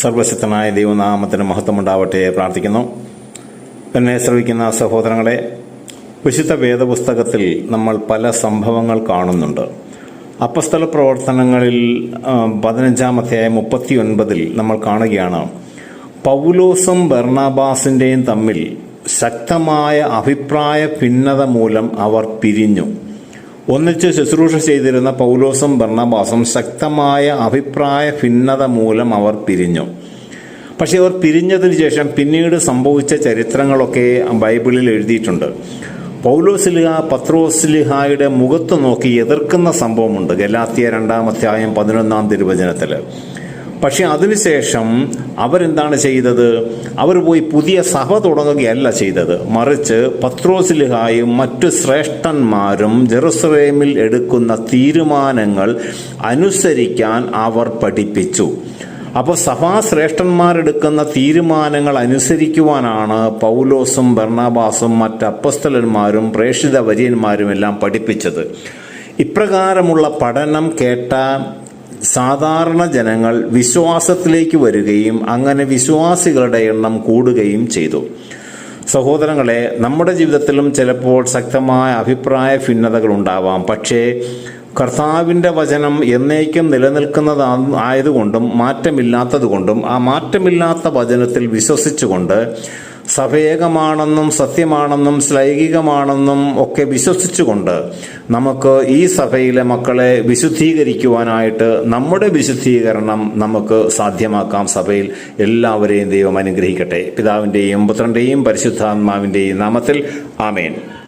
സർവശക്തനായ ദൈവനാമത്തിന് മഹത്വമുണ്ടാവട്ടെ പ്രാർത്ഥിക്കുന്നു. എന്നെ ശ്രവിക്കുന്ന സഹോദരങ്ങളെ, വിശുദ്ധ വേദപുസ്തകത്തിൽ നമ്മൾ പല സംഭവങ്ങൾ കാണുന്നുണ്ട്. അപ്പസ്തല പ്രവർത്തനങ്ങളിൽ 15-ാം അധ്യായം 39 നമ്മൾ കാണുകയാണ്, പൗലോസും ബർണബാസിന്റെയും തമ്മിൽ ശക്തമായ അഭിപ്രായ ഭിന്നത മൂലം അവർ പിരിഞ്ഞു. ഒന്നിച്ച് ശുശ്രൂഷ ചെയ്തിരുന്ന പൗലോസും ബർണബാസും ശക്തമായ അഭിപ്രായ ഭിന്നത മൂലം അവർ പിരിഞ്ഞു. പക്ഷെ അവർ പിരിഞ്ഞതിന് ശേഷം പിന്നീട് സംഭവിച്ച ചരിത്രങ്ങളൊക്കെ ബൈബിളിൽ എഴുതിയിട്ടുണ്ട്. പൗലോസ്ലിഹ പത്രോസ്ലിഹായുടെ മുഖത്ത് നോക്കി എതിർക്കുന്ന സംഭവമുണ്ട് ഗലാത്യർ 2-ാം അധ്യായം 11-ാം തിരുവചനത്തിൽ. പക്ഷെ അതിനുശേഷം അവരെന്താണ് ചെയ്തത്? അവർ പോയി പുതിയ സഭ തുടങ്ങുകയല്ല ചെയ്തത്, മറിച്ച് പത്രോസ്ലിഹായും മറ്റു ശ്രേഷ്ഠന്മാരും ജെറുസലേമിൽ എടുക്കുന്ന തീരുമാനങ്ങൾ അനുസരിക്കാൻ അവർ പഠിപ്പിച്ചു. അപ്പോൾ സഭാശ്രേഷ്ഠന്മാരെടുക്കുന്ന തീരുമാനങ്ങൾ അനുസരിക്കുവാനാണ് പൗലോസും ബർണബാസും മറ്റ് അപ്പസ്തലന്മാരും പ്രേക്ഷിത വര്യന്മാരും എല്ലാം പഠിപ്പിച്ചത്. ഇപ്രകാരമുള്ള പഠനം കേട്ട സാധാരണ ജനങ്ങൾ വിശ്വാസത്തിലേക്ക് വരികയും അങ്ങനെ വിശ്വാസികളുടെ എണ്ണം കൂടുകയും ചെയ്തു. സഹോദരങ്ങളെ, നമ്മുടെ ജീവിതത്തിലും ചിലപ്പോൾ ശക്തമായ അഭിപ്രായ ഭിന്നതകൾ ഉണ്ടാവാം. പക്ഷേ കർത്താവിൻ്റെ വചനം എന്നേക്കും നിലനിൽക്കുന്നതായതുകൊണ്ടും മാറ്റമില്ലാത്തതുകൊണ്ടും ആ മാറ്റമില്ലാത്ത വചനത്തിൽ വിശ്വസിച്ചുകൊണ്ട് സഭേകമാണെന്നും സത്യമാണെന്നും ശ്ലൈകികമാണെന്നും ഒക്കെ വിശ്വസിച്ചുകൊണ്ട് നമുക്ക് ഈ സഭയിലെ മക്കളെ വിശുദ്ധീകരിക്കുവാനായിട്ട് നമ്മുടെ വിശുദ്ധീകരണം നമുക്ക് സാധ്യമാക്കാം. സഭയിൽ എല്ലാവരെയും ദൈവം അനുഗ്രഹിക്കട്ടെ. പിതാവിൻ്റെയും പുത്രൻ്റെയും പരിശുദ്ധാത്മാവിൻ്റെയും നാമത്തിൽ ആമേൻ.